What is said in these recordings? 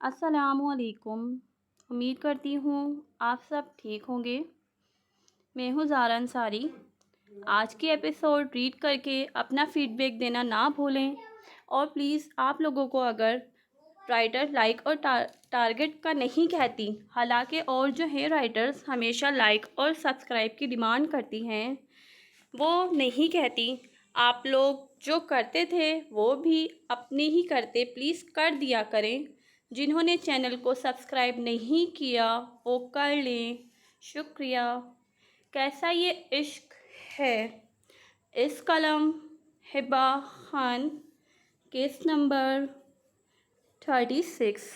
अस्सलामुअलैकुम। उम्मीद करती हूँ आप सब ठीक होंगे। मैं हूँ ज़ारा अंसारी। आज की एपिसोड रीड करके अपना फीडबैक देना ना भूलें और प्लीज़ आप लोगों को अगर राइटर लाइक और टारगेट का नहीं कहती, हालांकि और जो है राइटर्स हमेशा लाइक और सब्सक्राइब की डिमांड करती हैं, वो नहीं कहती। आप लोग जो करते थे वो भी अपने ही करते, प्लीज़ कर दिया करें। जिन्होंने चैनल को सब्सक्राइब नहीं किया वो कर लें, शुक्रिया। कैसा ये इश्क है, इस कलम, हिबा खान, केस नंबर 36।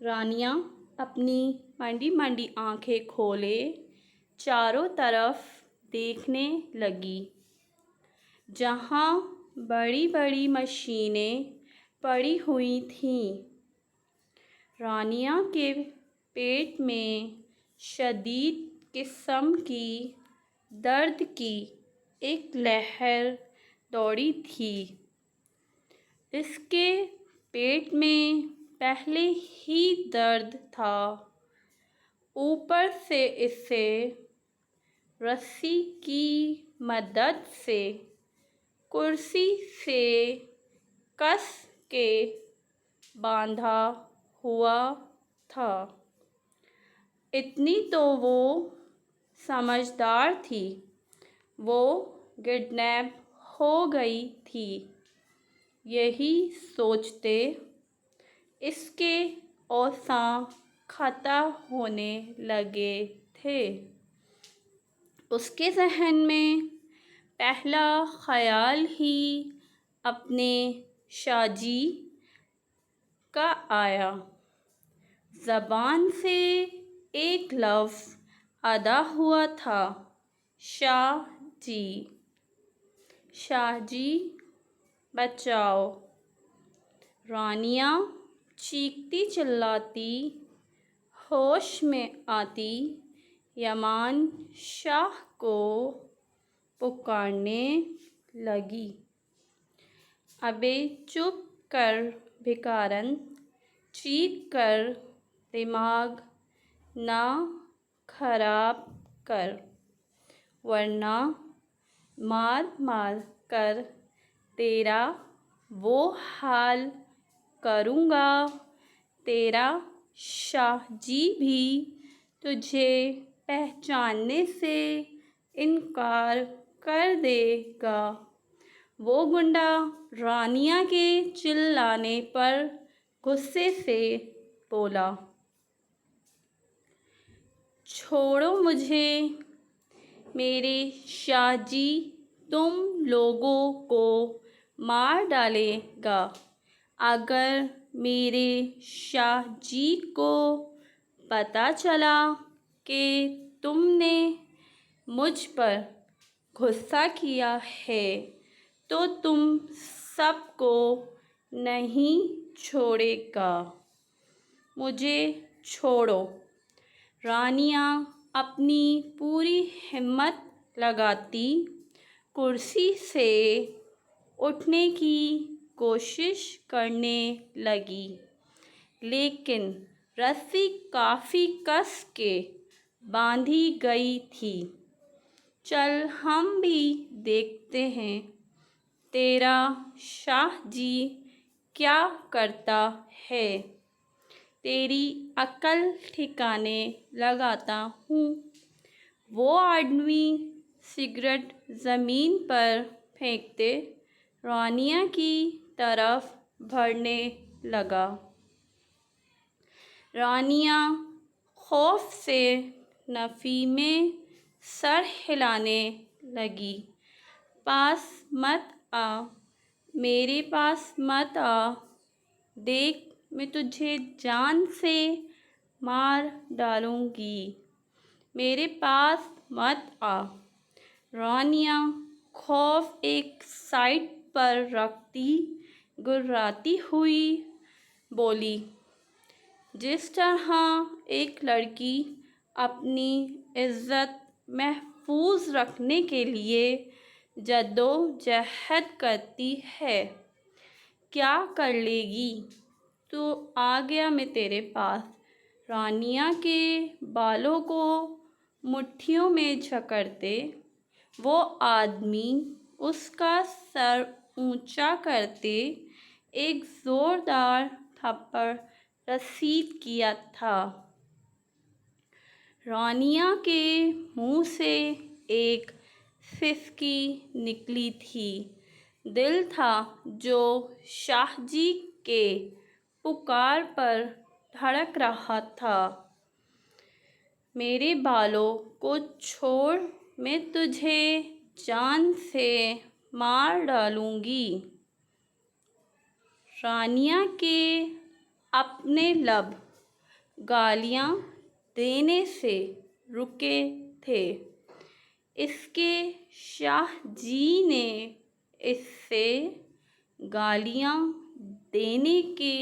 रानिया अपनी मंडी मंडी आंखें खोले चारों तरफ देखने लगी। जहाँ बड़ी बड़ी मशीनें पड़ी हुई थीं, रानिया के पेट में शदीद किस्म की दर्द की एक लहर दौड़ी थी। इसके पेट में पहले ही दर्द था, ऊपर से इसे रस्सी की मदद से कुर्सी से कस के बांधा हुआ था। इतनी तो वो समझदार थी, वो किडनैप हो गई थी। यही सोचते इसके औसां खता होने लगे थे। उसके जहन में पहला ख्याल ही अपने शाहजी का आया। ज़बान से एक लफ्ज़ अदा हुआ था, शाहजी, शाहजी बचाओ। रानिया चीखती चिल्लाती होश में आती यामान शाह को पुकारने लगी। अबे चुप कर भिखारन, चीख कर दिमाग ना खराब कर, वरना मार मार कर तेरा वो हाल करूँगा। तेरा शाहजी भी तुझे पहचानने से इनकार कर देगा। वो गुंडा रानिया के चिल्लाने पर गुस्से से बोला, छोड़ो मुझे, मेरे शाहजी तुम लोगों को मार डालेगा। अगर मेरे शाहजी को पता चला कि तुमने मुझ पर गुस्सा किया है तो तुम सबको नहीं छोड़ेगा। मुझे छोड़ो। रानिया अपनी पूरी हिम्मत लगाती कुर्सी से उठने की कोशिश करने लगी, लेकिन रस्सी काफ़ी कस के बांधी गई थी। चल हम भी देखते हैं तेरा शाहजी क्या करता है। तेरी अक्ल ठिकाने लगाता हूँ। वो आदमी सिगरेट ज़मीन पर फेंकते रानिया की तरफ बढ़ने लगा। रानिया खौफ से नफ़ी में सर हिलाने लगी। पास मत आ, मेरे पास मत आ, देख मैं तुझे जान से मार डालूँगी, मेरे पास मत आ। रानिया खौफ एक साइड पर रखती गुर्राती हुई बोली, जिस तरह एक लड़की अपनी इज़्ज़त महफूज रखने के लिए जद्दोजहद करती है। क्या कर लेगी? तो आ गया मैं तेरे पास। रानिया के बालों को मुट्ठियों में जकड़ते वो आदमी उसका सर ऊंचा करते एक ज़ोरदार थप्पड़ रसीद किया था। रानिया के मुंह से एक सिसकी निकली थी। दिल था जो शाहजी के पुकार पर धड़क रहा था। मेरे बालों को छोड़, मैं तुझे जान से मार डालूंगी। रानिया के अपने लब गालियां देने से रुके थे। इसके शाह जी ने इससे गालियां देने के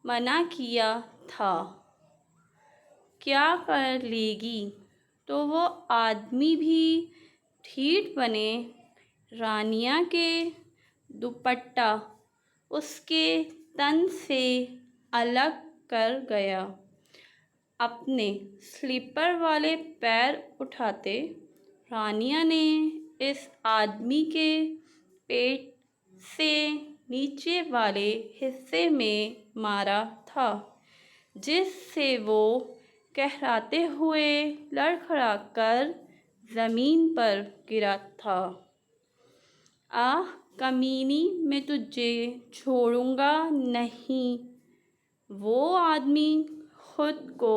मना किया था। क्या कर लेगी? तो वो आदमी भी ठीठ बने। रानिया के दुपट्टा उसके तन से अलग कर गया। अपने स्लीपर वाले पैर उठाते रानिया ने इस आदमी के पेट से नीचे वाले हिस्से में मारा था, जिससे वो कहराते हुए लड़खड़ाकर ज़मीन पर गिरा था। आह कमीनी, मैं तुझे छोड़ूंगा नहीं। वो आदमी खुद को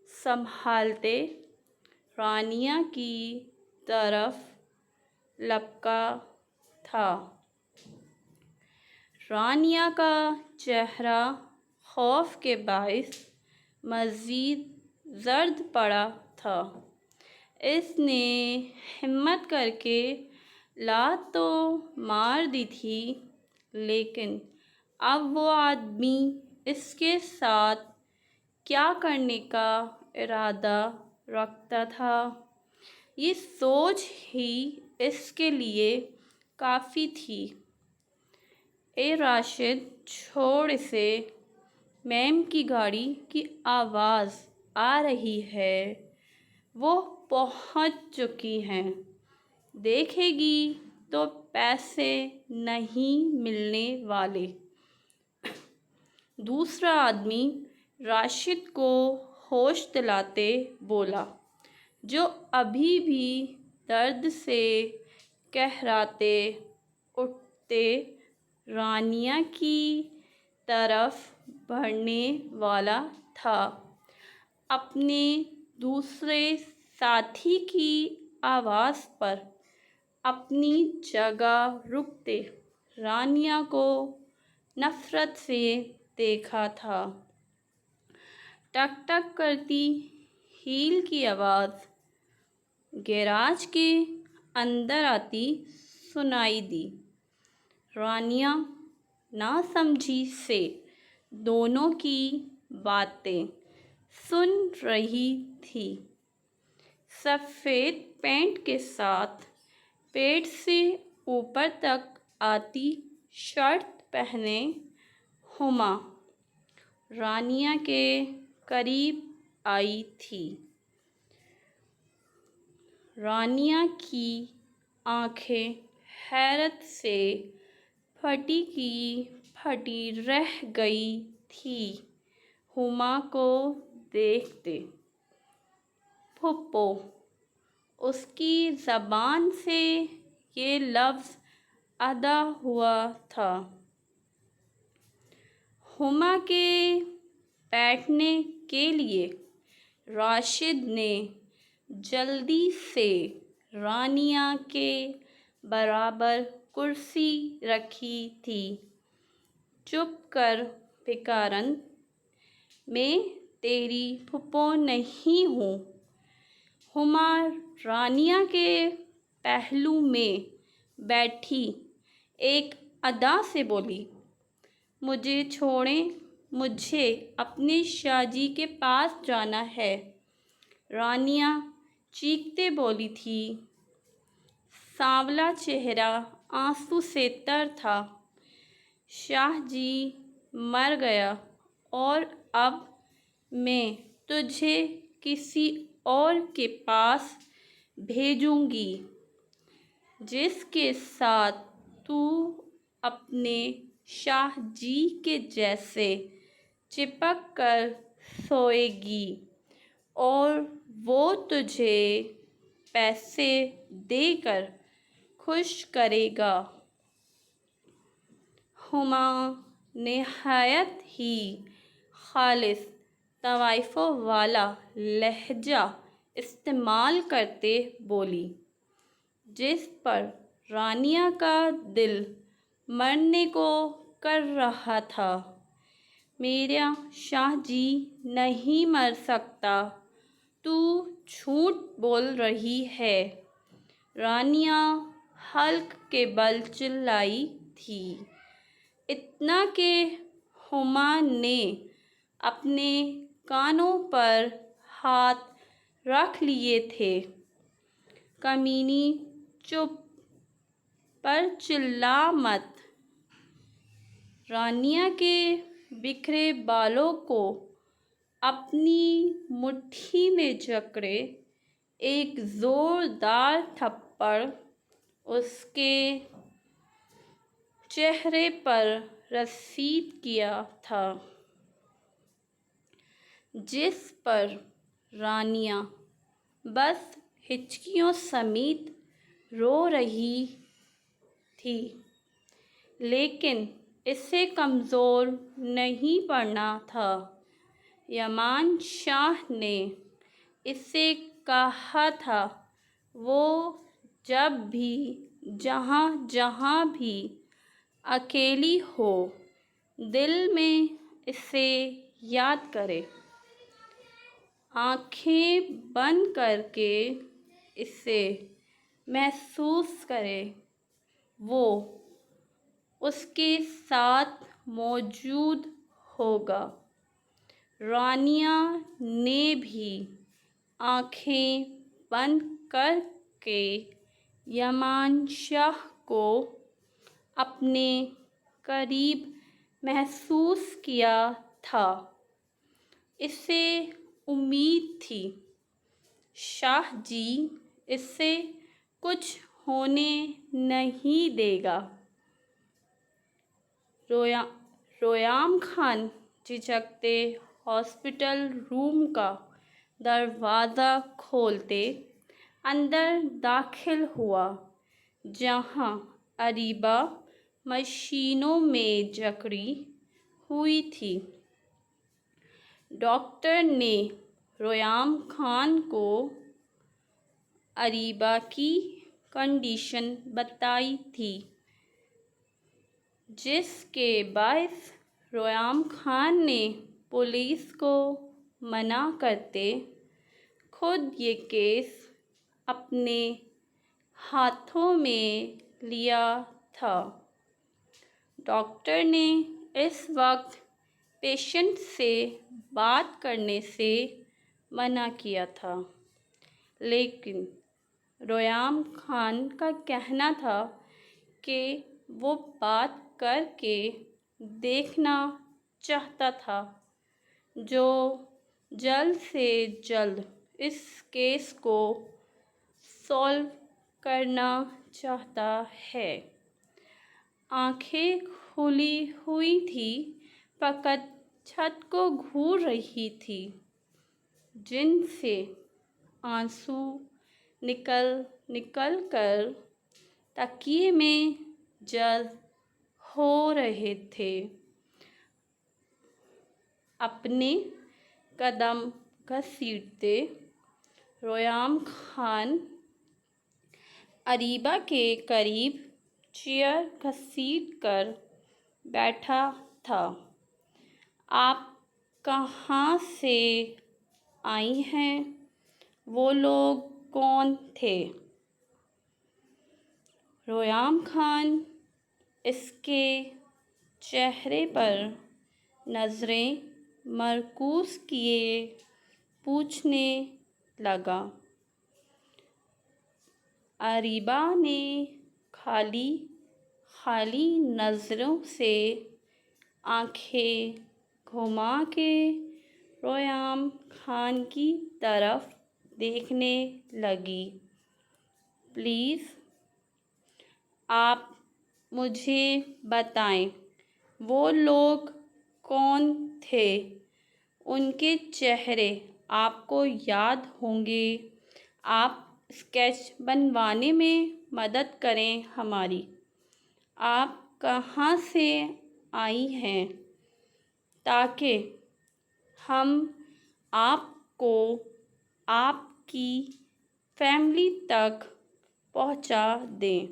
संभालते रानिया की तरफ लपका था। रानिया का चेहरा खौफ के बाइस मज़ीद जर्द पड़ा था। इसने हिम्मत करके लात तो मार दी थी, लेकिन अब वो आदमी इसके साथ क्या करने का इरादा रखता था, ये सोच ही इसके लिए काफ़ी थी। ए राशिद, छोड़ इसे। मैम की गाड़ी की आवाज़ आ रही है। वो पहुंच चुकी हैं। देखेगी तो पैसे नहीं मिलने वाले। दूसरा आदमी राशिद को होश दिलाते बोला, जो अभी भी दर्द से कहराते उठते रानिया की तरफ बढ़ने वाला था। अपने दूसरे साथी की आवाज़ पर अपनी जगह रुकते रानिया को नफ़रत से देखा था। टक टक करती हील की आवाज़ गैराज के अंदर आती सुनाई दी। रानिया नासमझी से दोनों की बातें सुन रही थी। सफ़ेद पैंट के साथ पेट से ऊपर तक आती शर्ट पहने हुमा रानिया के करीब आई थी। रानिया की आंखें हैरत से फटी की फटी रह गई थी हुमा को देखते। फुप्पो, उसकी ज़बान से ये लफ्ज़ अदा हुआ था। हुमा के बैठने के लिए राशिद ने जल्दी से रानिया के बराबर कुर्सी रखी थी। चुप कर भिकारन, मैं तेरी फुप्पो नहीं हूँ। हुमा रानिया के पहलू में बैठी एक अदा से बोली, मुझे छोड़ें, मुझे अपने शाहजी के पास जाना है। रानिया चीखते बोली थी। सांवला चेहरा आंसू से तर था। शाहजी मर गया। और अब मैं तुझे किसी और के पास भेजूंगी जिसके साथ तू अपने शाह जी के जैसे चिपक कर सोएगी और वो तुझे पैसे देकर खुश करेगा। हुमा निहायत ही खालिस तवाइफों वाला लहजा इस्तेमाल करते बोली, जिस पर रानिया का दिल मरने को कर रहा था। मेरा शाह जी नहीं मर सकता, तू झूठ बोल रही है, रानिया हल्क के बल चिल्लाई थी। इतना के हुमा ने अपने कानों पर हाथ रख लिए थे। कमीनी चुप, पर चिल्ला मत। रानिया के बिखरे बालों को अपनी मुट्ठी में जकड़े एक जोरदार थप्पड़ उसके चेहरे पर रसीद किया था, जिस पर रानिया बस हिचकियों समेत रो रही थी, लेकिन इससे कमज़ोर नहीं पड़ना था। यमान शाह ने इससे कहा था, वो जब भी जहाँ जहाँ भी अकेली हो दिल में इसे याद करे, आँखें बंद करके इसे महसूस करे, वो उसके साथ मौजूद होगा। रानिया ने भी आँखें बंद करके यमान शाह को अपने करीब महसूस किया था। इसे उम्मीद थी शाह जी इससे कुछ होने नहीं देगा। रोयाम खान झिझकते हॉस्पिटल रूम का दरवाज़ा खोलते अंदर दाखिल हुआ, जहाँ अरीबा मशीनों में जकड़ी हुई थी। डॉक्टर ने रोयाम खान को अरीबा की कंडीशन बताई थी, जिसके बायस रोयाम खान ने पुलिस को मना करते खुद ये केस अपने हाथों में लिया था। डॉक्टर ने इस वक्त पेशेंट से बात करने से मना किया था, लेकिन रोयाम खान का कहना था कि वो बात करके देखना चाहता था, जो जल्द से जल्द इस केस को सॉल्व करना चाहता है। आंखें खुली हुई थी, फ़कत छत को घूर रही थी, जिनसे आंसू निकल निकल कर तकिए में जज़्ब हो रहे थे। अपने कदम घसीटते रोयाम खान अरीबा के करीब चेयर घसीट कर बैठा था। आप कहाँ से आई हैं? वो लोग कौन थे? रोयाम खान इसके चेहरे पर नज़रें मरकूज़ किए पूछने लगा। अरीबा ने खाली खाली नज़रों से आंखें घुमा के रोयाम खान की तरफ देखने लगी। प्लीज़ आप मुझे बताएं वो लोग कौन थे? उनके चेहरे आपको याद होंगे। आप स्केच बनवाने में मदद करें हमारी। आप कहाँ से आई हैं ताकि हम आपको आपकी फैमिली तक पहुँचा दें,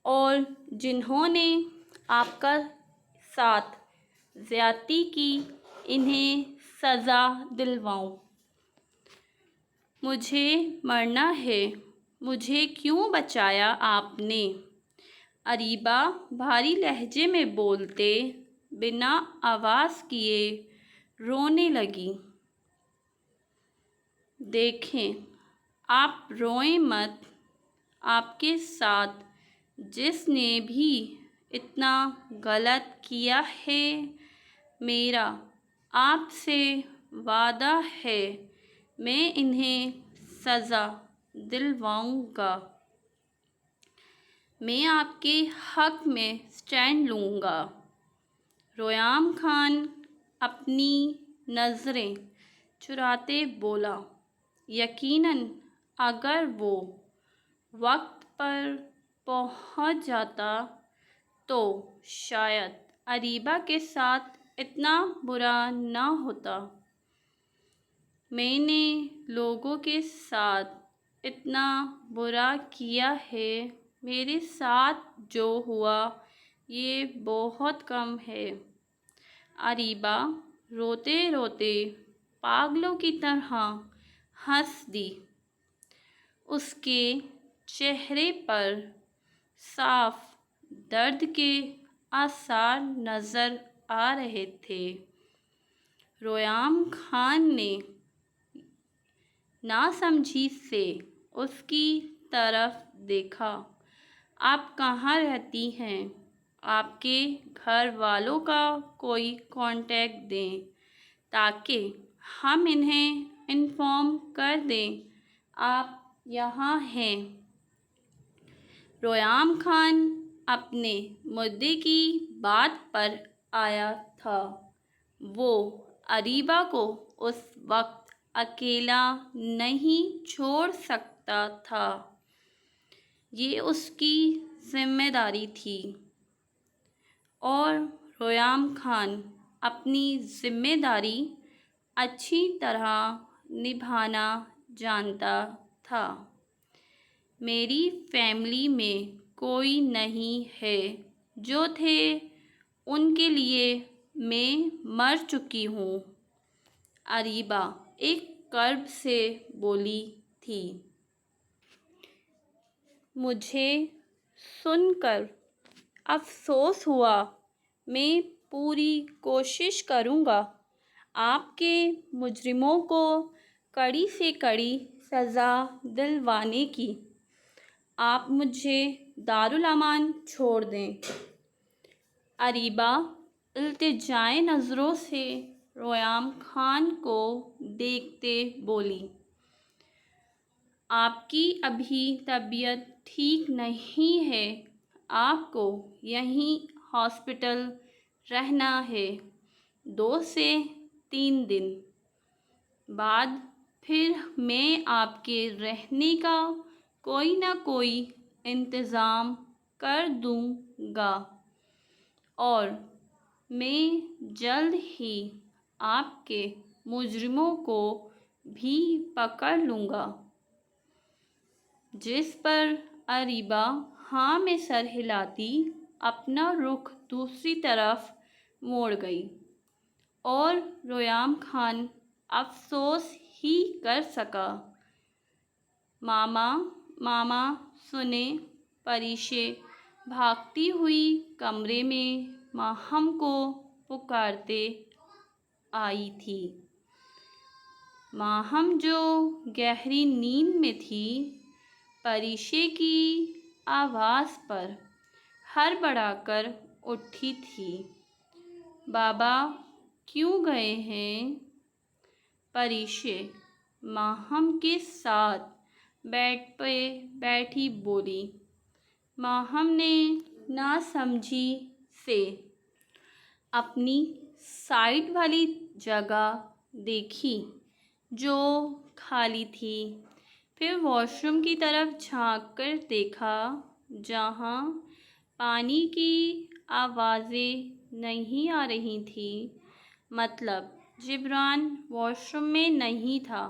और जिन्होंने आपका साथ ज़्यादती की इन्हें सज़ा दिलवाऊं। मुझे मरना है, मुझे क्यों बचाया आपने? अरीबा भारी लहजे में बोलते बिना आवाज़ किए रोने लगी। देखें, आप रोएं मत। आपके साथ जिसने भी इतना गलत किया है, मेरा आपसे वादा है मैं इन्हें सज़ा दिलवाऊंगा। मैं आपके हक़ में स्टैंड लूँगा। रोयाम खान अपनी नज़रें चुराते बोला, यकीनन अगर वो वक्त पर पहुंच जाता तो शायद अरीबा के साथ इतना बुरा ना होता। मैंने लोगों के साथ इतना बुरा किया है, मेरे साथ जो हुआ ये बहुत कम है। अरीबा रोते रोते पागलों की तरह हंस दी। उसके चेहरे पर साफ दर्द के आसार नज़र आ रहे थे। रोयाम खान ने नासमझी से उसकी तरफ देखा। आप कहाँ रहती हैं? आपके घर वालों का कोई कांटेक्ट दें ताकि हम इन्हें इन्फॉर्म कर दें आप यहाँ हैं। रोयाम खान अपने मुद्दे की बात पर आया था। वो अरीबा को उस वक्त अकेला नहीं छोड़ सकता था। ये उसकी जिम्मेदारी थी और रोयाम खान अपनी जिम्मेदारी अच्छी तरह निभाना जानता था। मेरी फैमिली में कोई नहीं है, जो थे उनके लिए मैं मर चुकी हूँ। अरीबा एक कर्ब से बोली थी। मुझे सुनकर अफ़सोस हुआ। मैं पूरी कोशिश करूँगा आपके मुजरिमों को कड़ी से कड़ी सज़ा दिलवाने की। आप मुझे दारुल अमान छोड़ दें। अरीबा इल्तिजाई नज़रों से रोयाम खान को देखते बोली, आपकी अभी तबीयत ठीक नहीं है, आपको यहीं हॉस्पिटल रहना है 2 से 3 दिन बाद। फिर मैं आपके रहने का कोई ना कोई इंतज़ाम कर दूँगा और मैं जल्द ही आपके मुजरिमों को भी पकड़ लूँगा। जिस पर अरीबा हाँ में सर हिलाती अपना रुख दूसरी तरफ मोड़ गई और रोयाम खान अफ़सोस ही कर सका। मामा मामा सुने। परीशे भागती हुई कमरे में माहम को पुकारते आई थी। माहम जो गहरी नींद में थी, परीशे की आवाज़ पर हड़बड़ाकर उठी थी। बाबा क्यों गए हैं? परिशे माहम के साथ बेड पे बैठी बोली। माहम ने नासमझी से अपनी साइड वाली जगह देखी जो खाली थी। फिर वॉशरूम की तरफ झांक कर देखा जहाँ पानी की आवाज़ें नहीं आ रही थी। मतलब जिब्रान वॉशरूम में नहीं था।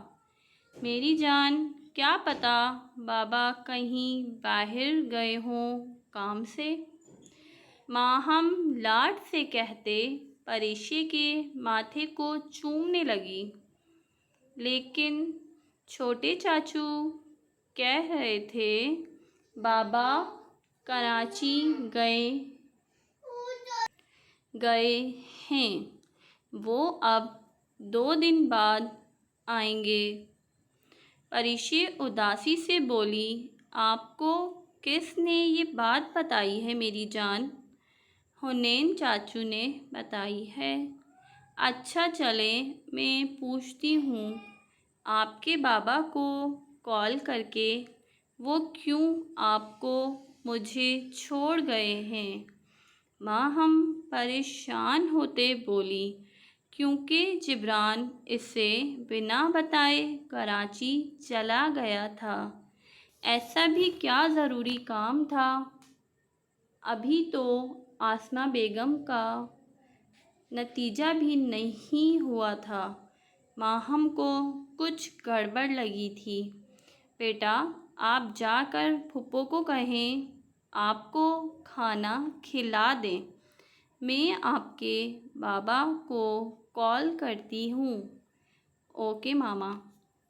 मेरी जान, क्या पता बाबा कहीं बाहर गए हों काम से। माहम लाड से कहते परेशी के माथे को चूमने लगी। लेकिन छोटे चाचू कह रहे थे बाबा कराची गए हैं। वो अब 2 दिन बाद आएंगे। परिशी उदासी से बोली, आपको किसने ये बात बताई है मेरी जान? हुनैन चाचू ने बताई है। अच्छा चले मैं पूछती हूँ आपके बाबा को कॉल करके वो क्यों आपको मुझे छोड़ गए हैं। माहम परेशान होते बोली, क्योंकि जिब्रान इसे बिना बताए कराची चला गया था। ऐसा भी क्या ज़रूरी काम था? अभी तो आसमा बेगम का नतीजा भी नहीं हुआ था। माहम को कुछ गड़बड़ लगी थी। बेटा, आप जाकर फूफो को कहें आपको खाना खिला दें। मैं आपके बाबा को कॉल करती हूँ। ओके मामा।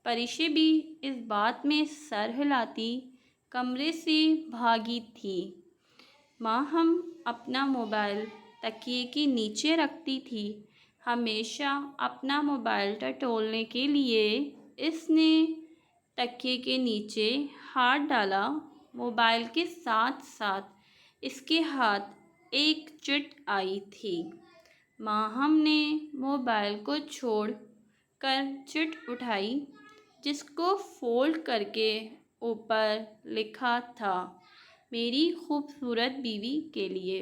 परिशे भी इस बात में सर हिलाती कमरे से भागी थी। माहम अपना मोबाइल तकिए के नीचे रखती थी। हमेशा अपना मोबाइल टटोलने के लिए इसने तकिए के नीचे हाथ डाला। मोबाइल के साथ साथ इसके हाथ एक चिट आई थी। माहम ने मोबाइल को छोड़ कर चिट उठाई, जिसको फोल्ड करके ऊपर लिखा था, मेरी खूबसूरत बीवी के लिए।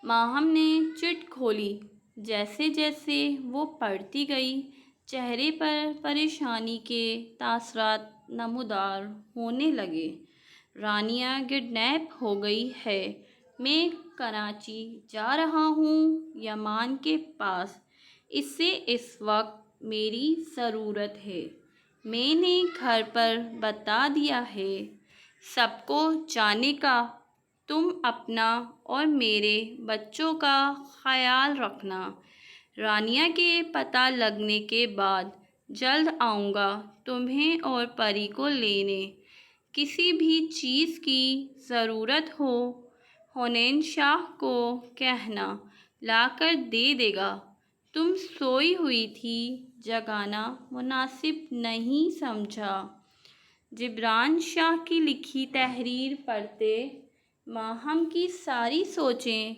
माहम ने चिट खोली। जैसे जैसे वो पढ़ती गई, चेहरे पर परेशानी के तासरात नमूदार होने लगे। रानिया किडनैप हो गई है। मैं कराची जा रहा हूँ, यमान के पास। इससे इस वक्त मेरी ज़रूरत है। मैंने घर पर बता दिया है सबको जाने का। तुम अपना और मेरे बच्चों का ख्याल रखना। रानिया के पता लगने के बाद जल्द आऊँगा तुम्हें और परी को लेने। किसी भी चीज़ की ज़रूरत हो हुनैन शाह को कहना, लाकर दे देगा। तुम सोई हुई थी, जगाना मुनासिब नहीं समझा। जिब्रान शाह की लिखी तहरीर पढ़ते माहम की सारी सोचें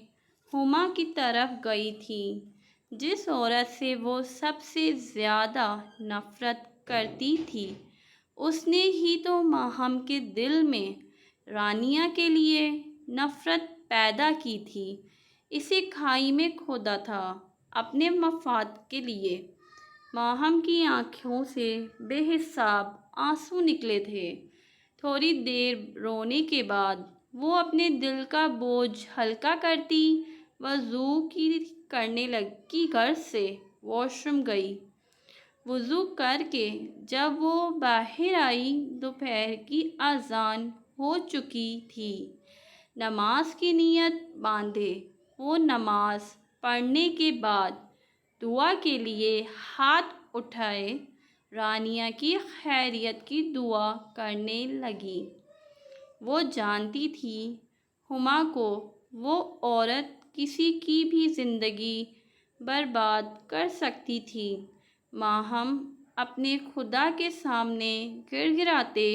हुमा की तरफ गई थी, जिस औरत से वो सबसे ज़्यादा नफ़रत करती थी। उसने ही तो माहम के दिल में रानिया के लिए नफ़रत पैदा की थी। इसे खाई में खोदा था अपने मफाद के लिए। माहम की आँखों से बेहिसाब आंसू निकले थे। थोड़ी देर रोने के बाद वो अपने दिल का बोझ हल्का करती वज़ू करने लगी। घर से वॉशरूम गई। वज़ू करके जब वो बाहर आई, दोपहर की अज़ान हो चुकी थी। नमाज की नीयत बांधे वो नमाज पढ़ने के बाद दुआ के लिए हाथ उठाए रानिया की खैरियत की दुआ करने लगी। वो जानती थी हुमा को वो औरत किसी की भी ज़िंदगी बर्बाद कर सकती थी। माहम अपने खुदा के सामने गिड़गिड़ाते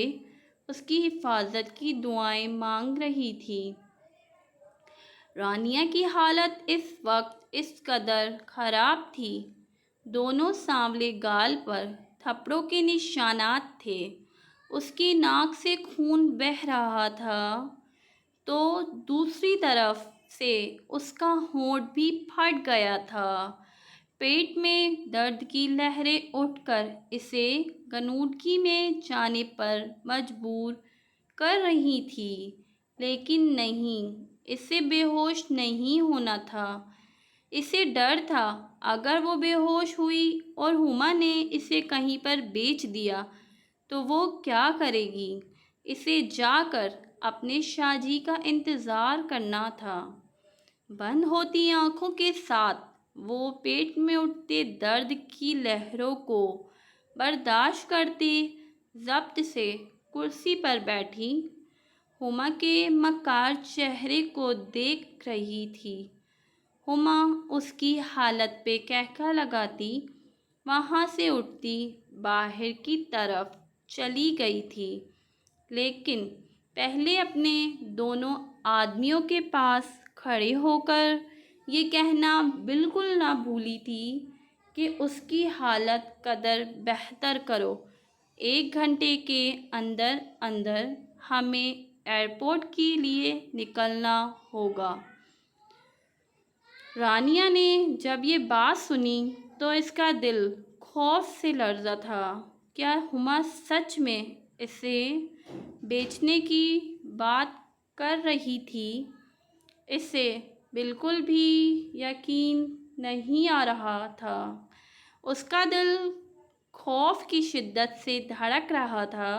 उसकी हिफाजत की दुआएं मांग रही थी। रानिया की हालत इस वक्त इस कदर ख़राब थी, दोनों सांवले गाल पर थप्पड़ों के निशानात थे, उसकी नाक से खून बह रहा था, तो दूसरी तरफ से उसका होंठ भी फट गया था। पेट में दर्द की लहरें उठकर इसे गनूदगी में जाने पर मजबूर कर रही थी, लेकिन नहीं, इसे बेहोश नहीं होना था। इसे डर था, अगर वो बेहोश हुई और हुमा ने इसे कहीं पर बेच दिया तो वो क्या करेगी। इसे जाकर अपने शाहजी का इंतज़ार करना था। बंद होती आंखों के साथ वो पेट में उठते दर्द की लहरों को बर्दाश्त करते ज़ब्त से कुर्सी पर बैठी हुमा के मक्कार चेहरे को देख रही थी। हुमा उसकी हालत पे कहका लगाती वहाँ से उठती बाहर की तरफ चली गई थी, लेकिन पहले अपने दोनों आदमियों के पास खड़े होकर ये कहना बिल्कुल ना भूली थी कि उसकी हालत कदर बेहतर करो, 1 घंटे के अंदर अंदर हमें एयरपोर्ट के लिए निकलना होगा। रानिया ने जब ये बात सुनी तो इसका दिल खौफ से लर्जा था। क्या हुमा सच में इसे बेचने की बात कर रही थी? इसे बिल्कुल भी यकीन नहीं आ रहा था। उसका दिल खौफ की शिद्दत से धड़क रहा था।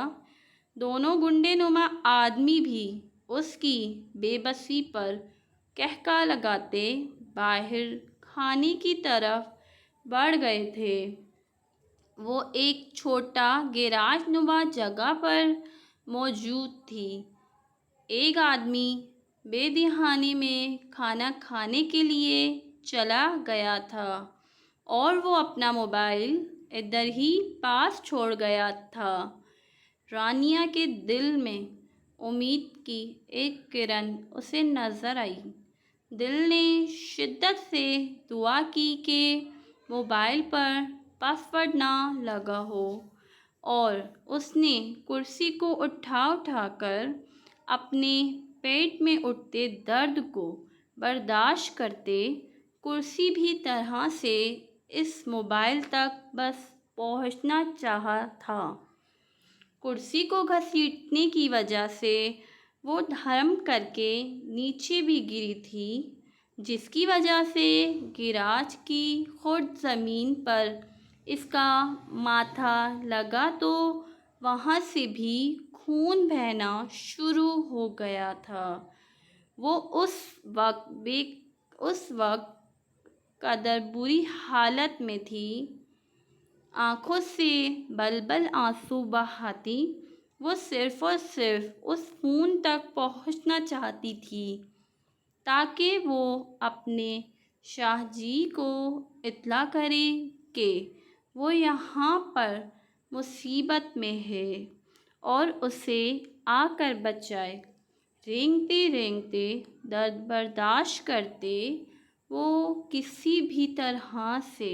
दोनों गुंडेनुमा आदमी भी उसकी बेबसी पर कहका लगाते बाहर खाने की तरफ बढ़ गए थे। वो एक छोटा गैराज नुमा जगह पर मौजूद थी। एक आदमी बेदिहानी में खाना खाने के लिए चला गया था और वो अपना मोबाइल इधर ही पास छोड़ गया था। रानिया के दिल में उम्मीद की एक किरण उसे नज़र आई। दिल ने शिद्दत से दुआ की कि मोबाइल पर पासवर्ड ना लगा हो, और उसने कुर्सी को उठाकर अपने पेट में उठते दर्द को बर्दाश्त करते कुर्सी भी तरह से इस मोबाइल तक बस पहुंचना चाहा था। कुर्सी को घसीटने की वजह से वो धर्म करके नीचे भी गिरी थी, जिसकी वजह से गिराज की खुद ज़मीन पर इसका माथा लगा तो वहाँ से भी खून बहना शुरू हो गया था। वो उस वक्त कदर बुरी हालत में थी, आँखों से बलबल आंसू बहाती वो सिर्फ़ और सिर्फ उस खून तक पहुंचना चाहती थी ताकि वो अपने शाहजी को इत्तला करे कि वो यहाँ पर मुसीबत में है और उसे आकर बचाए। रेंगते रेंगते दर्द बर्दाश्त करते वो किसी भी तरह से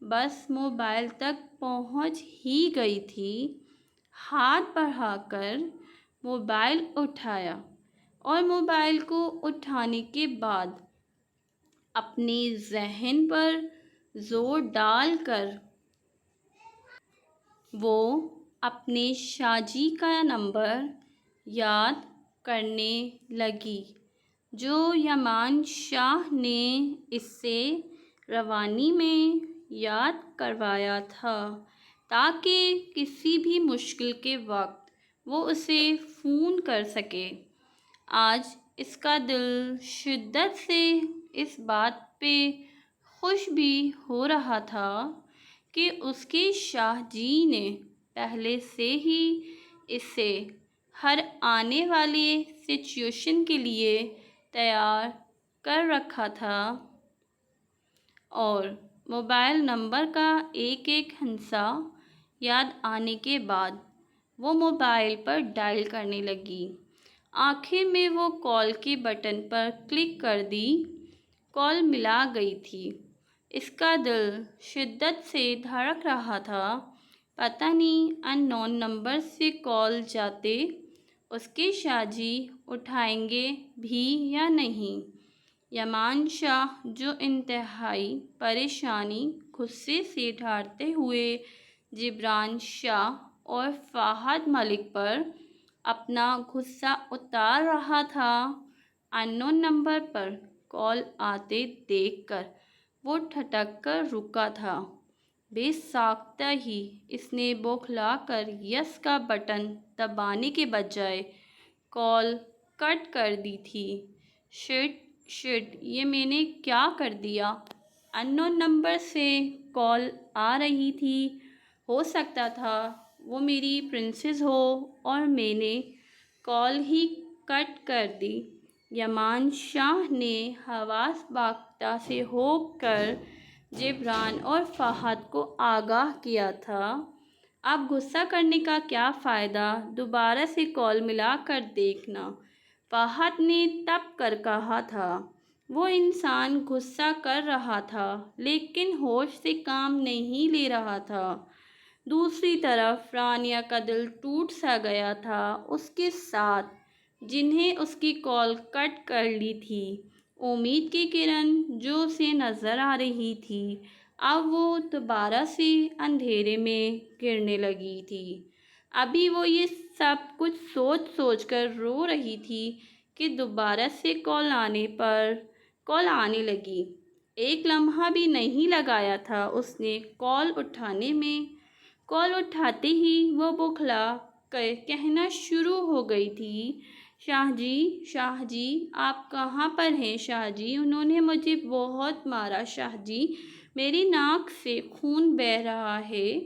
बस मोबाइल तक पहुंच ही गई थी। हाथ बढ़ाकर मोबाइल उठाया और मोबाइल को उठाने के बाद अपने जहन पर जोर डालकर वो अपने शाहजी का नंबर याद करने लगी, जो यमान शाह ने इससे रवानी में याद करवाया था, ताकि किसी भी मुश्किल के वक्त वो उसे फ़ोन कर सके। आज इसका दिल शिद्दत से इस बात पे खुश भी हो रहा था कि उसके शाहजी ने पहले से ही इसे हर आने वाले सिचुएशन के लिए तैयार कर रखा था, और मोबाइल नंबर का एक एक हिस्सा याद आने के बाद वो मोबाइल पर डायल करने लगी। आखिर में वो कॉल के बटन पर क्लिक कर दी। कॉल मिला गई थी। इसका दिल शिद्दत से धड़क रहा था। पता नहीं अननोन नंबर से कॉल जाते उसके शाहजी उठाएंगे भी या नहीं। यामान शाह जो इंतहाई परेशानी गुस्से से ढारते हुए जिब्रान शाह और फ़ाहद मलिक पर अपना गुस्सा उतार रहा था, अननोन नंबर पर कॉल आते देखकर वो ठटक कर रुका था। बेसाख्ता ही इसने बौखलाकर यस का बटन दबाने के बजाय कॉल कट कर दी थी। शिट, ये मैंने क्या कर दिया। अननोन नंबर से कॉल आ रही थी। हो सकता था वो मेरी प्रिंसेस हो और मैंने कॉल ही कट कर दी। यामान शाह ने हवास बाख्ता से होकर जिब्रान और फ़ाहद को आगाह किया था। अब गुस्सा करने का क्या फ़ायदा, दोबारा से कॉल मिला कर देखना, फ़ाहद ने तब कर कहा था। वो इंसान गुस्सा कर रहा था लेकिन होश से काम नहीं ले रहा था। दूसरी तरफ रानिया का दिल टूट सा गया था उसके साथ जिन्हें उसकी कॉल कट कर ली थी। उम्मीद की किरण जो उसे नज़र आ रही थी, अब वो दोबारा से अंधेरे में गिरने लगी थी। अभी वो ये सब कुछ सोच सोच कर रो रही थी कि दोबारा से कॉल आने लगी। एक लम्हा भी नहीं लगाया था उसने कॉल उठाने में। कॉल उठाते ही वो बौखला कर कहना शुरू हो गई थी, शाहजी आप कहाँ पर हैं शाहजी, उन्होंने मुझे बहुत मारा शाहजी, मेरी नाक से खून बह रहा है।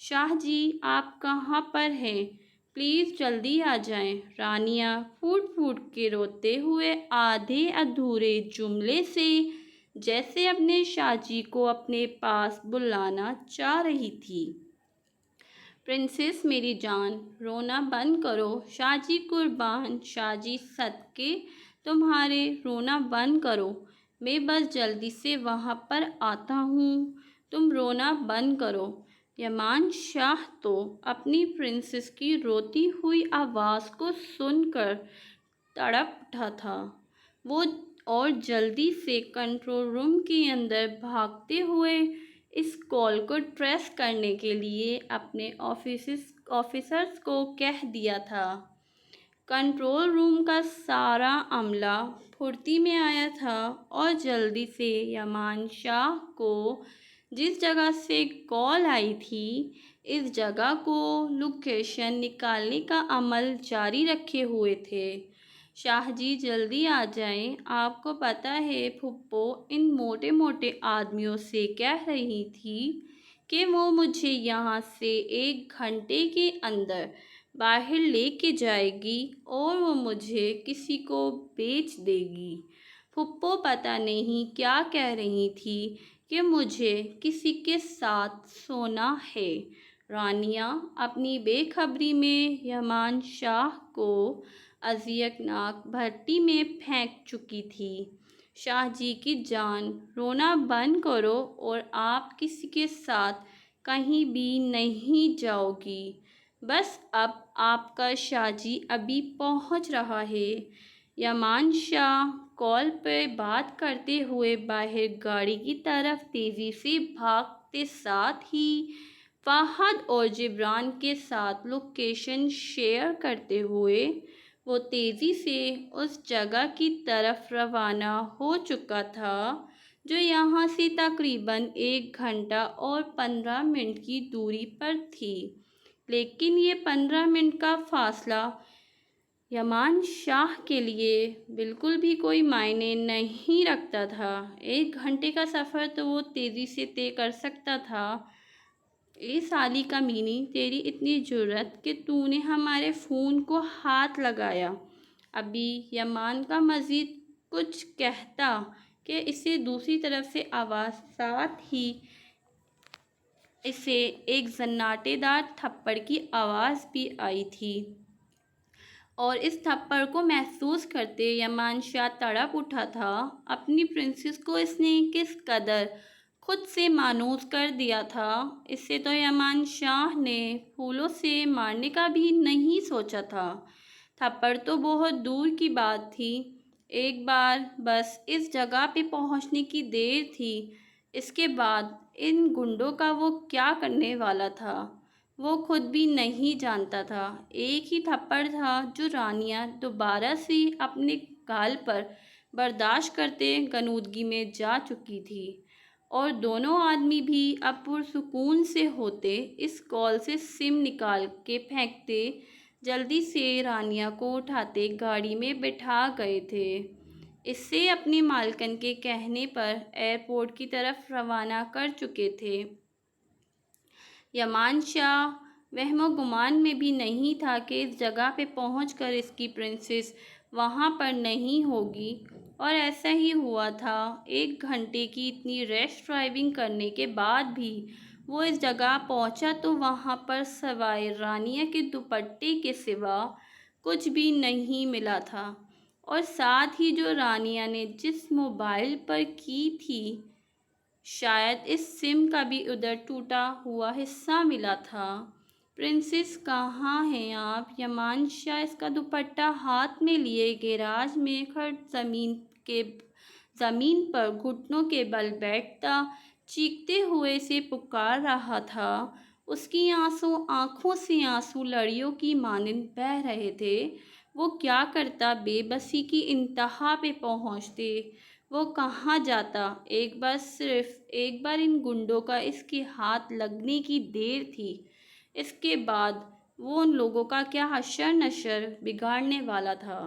शाहजी आप कहाँ पर हैं, प्लीज़ जल्दी आ जाएं। रानिया फूट फूट के रोते हुए आधे अधूरे जुमले से जैसे अपने शाहजी को अपने पास बुलाना चाह रही थी। प्रिंसेस मेरी जान, रोना बंद करो, शाहजी कुर्बान, शाहजी सदके तुम्हारे, रोना बंद करो, मैं बस जल्दी से वहाँ पर आता हूँ, तुम रोना बंद करो। यामान शाह तो अपनी प्रिंसेस की रोती हुई आवाज़ को सुनकर तड़प उठा था। वो और जल्दी से कंट्रोल रूम के अंदर भागते हुए इस कॉल को ट्रेस करने के लिए अपने ऑफिसर्स को कह दिया था। कंट्रोल रूम का सारा अमला फुर्ती में आया था और जल्दी से यामान शाह को जिस जगह से कॉल आई थी इस जगह को लोकेशन निकालने का अमल जारी रखे हुए थे। शाहजी जल्दी आ जाएं, आपको पता है फुप्पो इन मोटे मोटे आदमियों से कह रही थी कि वो मुझे यहाँ से 1 घंटे के अंदर बाहर लेके जाएगी और वो मुझे किसी को बेच देगी। फुप्पो पता नहीं क्या कह रही थी कि मुझे किसी के साथ सोना है। रानिया अपनी बेखबरी में यामान शाह को अज़ियतनाक भट्टी में फेंक चुकी थी। शाहजी की जान, रोना बंद करो और आप किसी के साथ कहीं भी नहीं जाओगी। बस अब आपका शाहजी अभी पहुंच रहा है। यामान शाह कॉल पर बात करते हुए बाहर गाड़ी की तरफ तेज़ी से भागते साथ ही फ़ाहद और जिब्रान के साथ लोकेशन शेयर करते हुए वो तेज़ी से उस जगह की तरफ रवाना हो चुका था जो यहाँ से तकरीबन 1 घंटा और 15 मिनट की दूरी पर थी। लेकिन ये 15 मिनट का फासला यामान शाह के लिए बिल्कुल भी कोई मायने नहीं रखता था। 1 घंटे का सफ़र तो वो तेज़ी से तय कर सकता था। ए साली कमीनी, तेरी इतनी जुर्रत कि तूने हमारे फ़ोन को हाथ लगाया। अभी यामान का मज़ीद कुछ कहता कि इसे दूसरी तरफ से आवाज़ साथ ही इसे एक जन्नाटेदार थप्पड़ की आवाज़ भी आई थी। और इस थप्पड़ को महसूस करते यमान शाह तड़प उठा था। अपनी प्रिंसेस को इसने किस कदर खुद से मानूस कर दिया था, इससे तो यमान शाह ने फूलों से मारने का भी नहीं सोचा था। थप्पड़ तो बहुत दूर की बात थी, एक बार बस इस जगह पे पहुंचने की देर थी। इसके बाद इन गुंडों का वो क्या करने वाला था, वो खुद भी नहीं जानता था। एक ही थप्पड़ था जो रानियां दोबारा से अपने गाल पर बर्दाश्त करते गनूदगी में जा चुकी थी, और दोनों आदमी भी अब पुरसुकून से होते इस कॉल से सिम निकाल के फेंकते, जल्दी से रानिया को उठाते गाड़ी में बिठा गए थे। इससे अपने मालकन के कहने पर एयरपोर्ट की तरफ रवाना कर चुके थे। यमान शाह वहमो गुमान में भी नहीं था कि इस जगह पे पहुंचकर इसकी प्रिंसेस वहां पर नहीं होगी, और ऐसा ही हुआ था। 1 घंटे की इतनी रैश ड्राइविंग करने के बाद भी वो इस जगह पहुंचा तो वहां पर सवाए रानिया के दुपट्टे के सिवा कुछ भी नहीं मिला था, और साथ ही जो रानिया ने जिस मोबाइल पर की थी, शायद इस सिम का भी उधर टूटा हुआ हिस्सा मिला था। प्रिंसेस कहाँ हैं आप? यमान शाह इसका दुपट्टा हाथ में लिए गैराज में खड़ ज़मीन पर घुटनों के बल बैठता चीखते हुए से पुकार रहा था। उसकी आंखों से आंसू लड़ियों की मानिंद बह रहे थे। वो क्या करता? बेबसी की इंतहा पे पहुंचते वो कहाँ जाता? सिर्फ एक बार इन गुंडों का इसके हाथ लगने की देर थी। इसके बाद वो उन लोगों का क्या हशर नशर बिगाड़ने वाला था,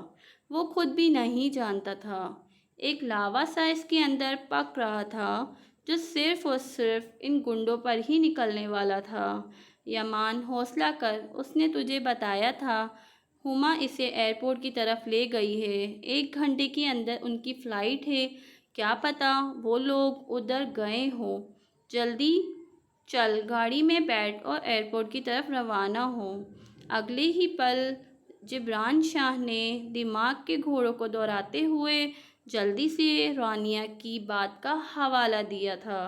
वो खुद भी नहीं जानता था। एक लावा सा इसके अंदर पक रहा था, जो सिर्फ और सिर्फ इन गुंडों पर ही निकलने वाला था। यमान, हौसला कर, उसने तुझे बताया था। हुमा इसे एयरपोर्ट की तरफ ले गई है। 1 घंटे के अंदर उनकी फ़्लाइट है। क्या पता वो लोग उधर गए हों। जल्दी चल, गाड़ी में बैठ और एयरपोर्ट की तरफ रवाना हो। अगले ही पल जिब्रान शाह ने दिमाग के घोड़ों को दौड़ाते हुए जल्दी से रानिया की बात का हवाला दिया था।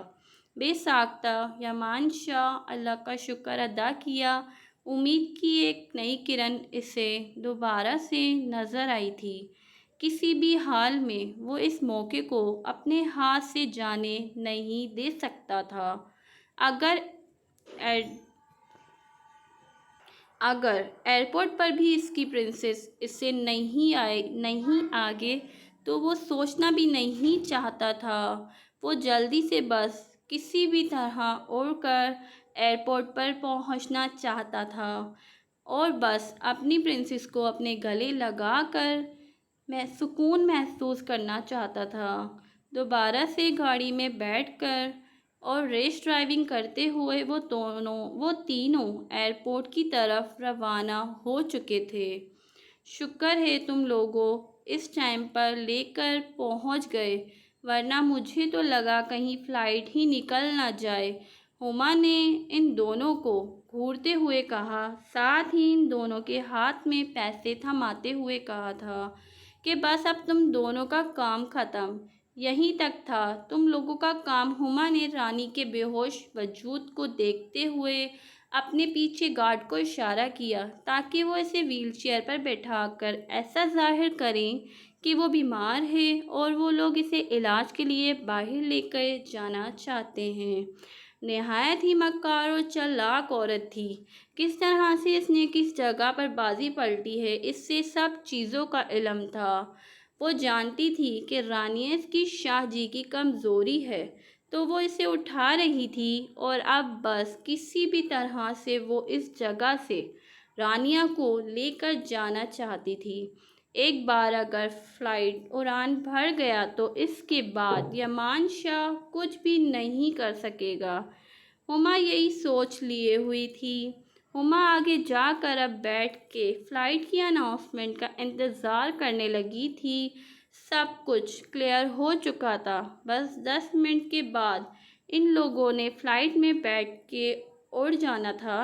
बेसाख्ता यमान शाह अल्लाह का शुक्र अदा किया। उम्मीद की एक नई किरण इसे दोबारा से नज़र आई थी। किसी भी हाल में वो इस मौके को अपने हाथ से जाने नहीं दे सकता था। अगर अगर एयरपोर्ट पर भी इसकी प्रिंसेस इससे नहीं आगे, तो वो सोचना भी नहीं चाहता था। वो जल्दी से बस किसी भी तरह उड़कर एयरपोर्ट पर पहुंचना चाहता था, और बस अपनी प्रिंसेस को अपने गले लगाकर मैं सुकून महसूस करना चाहता था। दोबारा से गाड़ी में बैठकर और रेस ड्राइविंग करते हुए वो तीनों एयरपोर्ट की तरफ रवाना हो चुके थे। शुक्र है तुम लोगों इस टाइम पर लेकर पहुंच गए, वरना मुझे तो लगा कहीं फ़्लाइट ही निकल ना जाए। हुमा ने इन दोनों को घूरते हुए कहा, साथ ही इन दोनों के हाथ में पैसे थमाते हुए कहा था कि बस अब तुम दोनों का काम ख़त्म, यहीं तक था तुम लोगों का काम। हुमा ने रानी के बेहोश वजूद को देखते हुए अपने पीछे गार्ड को इशारा किया ताकि वो इसे व्हीलचेयर पर बैठाकर ऐसा जाहिर करें कि वो बीमार है और वो लोग इसे इलाज के लिए बाहर लेकर जाना चाहते हैं। नहायत ही मक्कार और चालाक औरत थी। किस तरह से इसने किस जगह पर बाजी पलटी है, इससे सब चीज़ों का इल्म था। वो जानती थी कि रानिया इसकी शाह जी की कमज़ोरी है, तो वो इसे उठा रही थी, और अब बस किसी भी तरह से वो इस जगह से रानिया को लेकर जाना चाहती थी। एक बार अगर फ़्लाइट उड़ान भर गया तो इसके बाद यमान शाह कुछ भी नहीं कर सकेगा। हुमा यही सोच लिए हुई थी। हुमा आगे जाकर अब बैठ के फ़्लाइट की अनाउंसमेंट का इंतज़ार करने लगी थी। सब कुछ क्लियर हो चुका था। बस 10 मिनट के बाद इन लोगों ने फ़्लाइट में बैठ के उड़ जाना था।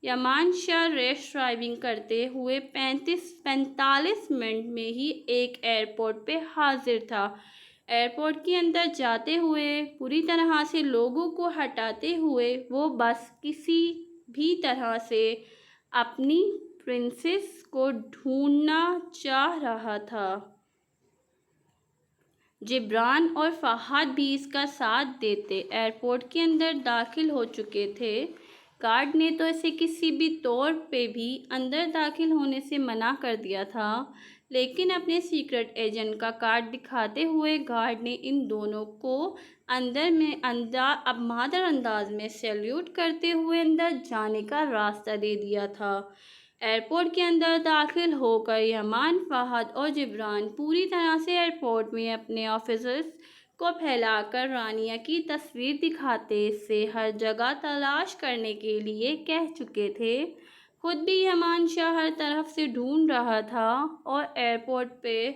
यमान शाह रेस ड्राइविंग करते हुए 45 मिनट में ही एक एयरपोर्ट पे हाजिर था। एयरपोर्ट के अंदर जाते हुए पूरी तरह से लोगों को हटाते हुए वो बस किसी भी तरह से अपनी प्रिंसेस को ढूंढना चाह रहा था। जिब्रान और फहाद भी इसका साथ देते एयरपोर्ट के अंदर दाखिल हो चुके थे। गार्ड ने तो इसे किसी भी तौर पे भी अंदर दाखिल होने से मना कर दिया था, लेकिन अपने सीक्रेट एजेंट का कार्ड दिखाते हुए गार्ड ने इन दोनों को अब मादर अंदाज में सैल्यूट करते हुए अंदर जाने का रास्ता दे दिया था। एयरपोर्ट के अंदर दाखिल होकर यमान, फहद और जिब्रान पूरी तरह से एयरपोर्ट में अपने ऑफिसर्स को फैलाकर रानिया की तस्वीर दिखाते से हर जगह तलाश करने के लिए कह चुके थे। खुद भी यमान शाह हर तरफ से ढूंढ रहा था और एयरपोर्ट पे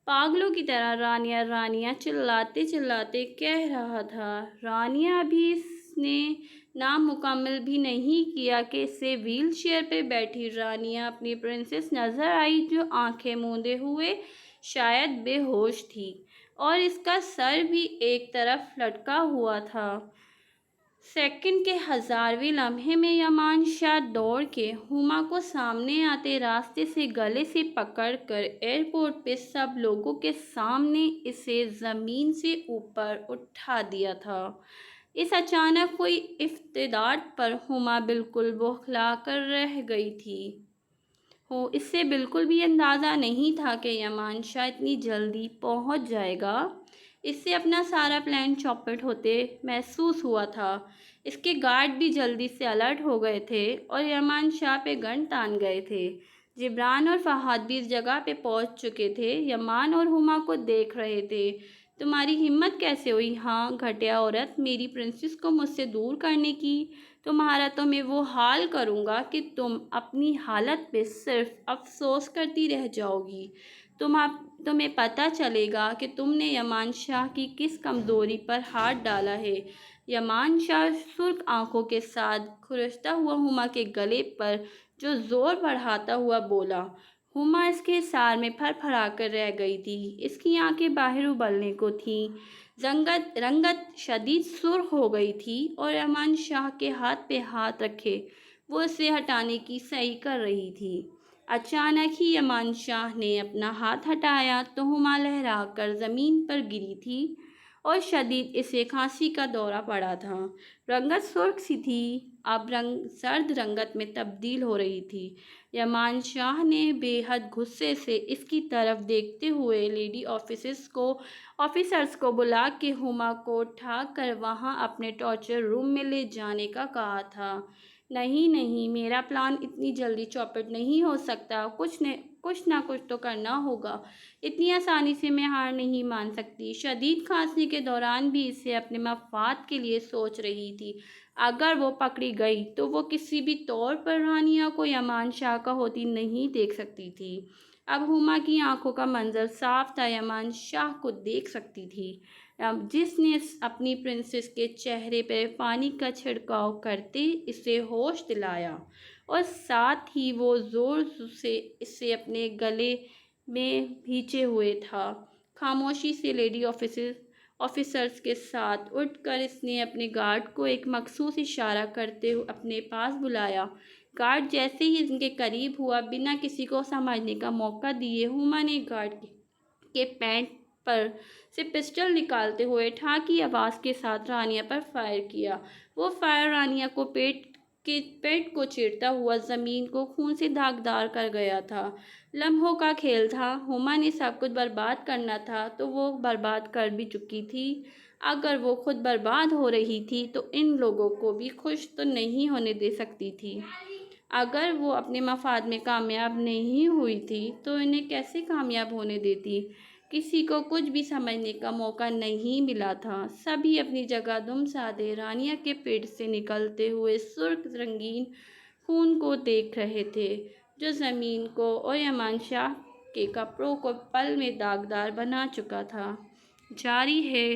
पागलों की तरह रानिया रानिया चिल्लाते चिल्लाते कह रहा था। रानिया भी इसने नाम मुकम्मल भी नहीं किया कि इसे व्हील चेयर पे बैठी रानिया अपनी प्रिंसेस नज़र आई, जो आंखें मूंदे हुए शायद बेहोश थी और इसका सर भी एक तरफ लटका हुआ था। सेकंड के 1000वें लम्हे में यमान शाह दौड़ के हुमा को सामने आते रास्ते से गले से पकड़कर एयरपोर्ट पे सब लोगों के सामने इसे ज़मीन से ऊपर उठा दिया था। इस अचानक कोई इफ्तिदार पर हुमा बिल्कुल बौखला कर रह गई थी। इससे बिल्कुल भी अंदाज़ा नहीं था कि यमान शाह इतनी जल्दी पहुंच जाएगा। इससे अपना सारा प्लान चौपट होते महसूस हुआ था। इसके गार्ड भी जल्दी से अलर्ट हो गए थे और यमान शाह पे गन तान गए थे। जिब्रान और फहाद भी इस जगह पे पहुंच चुके थे। यमान और हुमा को देख रहे थे। तुम्हारी हिम्मत कैसे हुई? हाँ घटिया औरत, मेरी प्रिंसेस को मुझसे दूर करने की। तुम्हारा तो मैं वो हाल करूँगा कि तुम अपनी हालत पे सिर्फ अफसोस करती रह जाओगी। तुम्हें पता चलेगा कि तुमने यमान शाह की किस कमज़ोरी पर हाथ डाला है। यमान शाह सुर्ख आंखों के साथ खुरचता हुआ हुमा के गले पर जो जोर बढ़ाता हुआ बोला। हुमा इसके सार में फरफरा कर रह गई थी। इसकी आंखें बाहर उबलने को थीं। रंगत शदीद सुर्ख हो गई थी और यमान शाह के हाथ पे हाथ रखे वो इसे हटाने की सही कर रही थी। अचानक ही यमान शाह ने अपना हाथ हटाया तो हुमा लहरा कर ज़मीन पर गिरी थी और शदीद इसे खांसी का दौरा पड़ा था। रंगत सुर्ख सी थी, अब सर्द रंगत में तब्दील हो रही थी। यमान शाह ने बेहद गुस्से से इसकी तरफ देखते हुए लेडी ऑफिसर्स को बुला के हुमा को उठा कर वहाँ अपने टॉर्चर रूम में ले जाने का कहा था। नहीं नहीं, मेरा प्लान इतनी जल्दी चौपट नहीं हो सकता। कुछ ना कुछ तो करना होगा। इतनी आसानी से मैं हार नहीं मान सकती। शदीद खांसी के दौरान भी इसे अपने मफाद के लिए सोच रही थी। अगर वो पकड़ी गई तो वो किसी भी तौर पर रानिया को यमान शाह का होती नहीं देख सकती थी। अब हुमा की आंखों का मंजर साफ था, यमान शाह को देख सकती थी, जिसने अपनी प्रिंसेस के चेहरे पर पानी का छिड़काव करते इसे होश दिलाया और साथ ही वो ज़ोर से इसे अपने गले में भींचे हुए था। खामोशी से लेडी ऑफिसर्स के साथ उठकर इसने अपने गार्ड को एक मखसूस इशारा करते हुए अपने पास बुलाया। गार्ड जैसे ही इनके करीब हुआ, बिना किसी को समझने का मौका दिए हुमा ने गार्ड के पैंट पर से पिस्टल निकालते हुए ठा की आवाज़ के साथ रानिया पर फायर किया। वो फायर रानिया को पेट को चीरता हुआ ज़मीन को खून से दागदार कर गया था। लम्हों का खेल था। हुमा ने सब कुछ बर्बाद करना था तो वो बर्बाद कर भी चुकी थी। अगर वो खुद बर्बाद हो रही थी तो इन लोगों को भी खुश तो नहीं होने दे सकती थी। अगर वो अपने मफाद में कामयाब नहीं हुई थी तो इन्हें कैसे कामयाब होने देती? किसी को कुछ भी समझने का मौका नहीं मिला था। सभी अपनी जगह दुम साधे रानिया के पेट से निकलते हुए सुर्ख रंगीन खून को देख रहे थे, जो ज़मीन को और यमान शाह के कपड़ों को पल में दागदार बना चुका था। जारी है।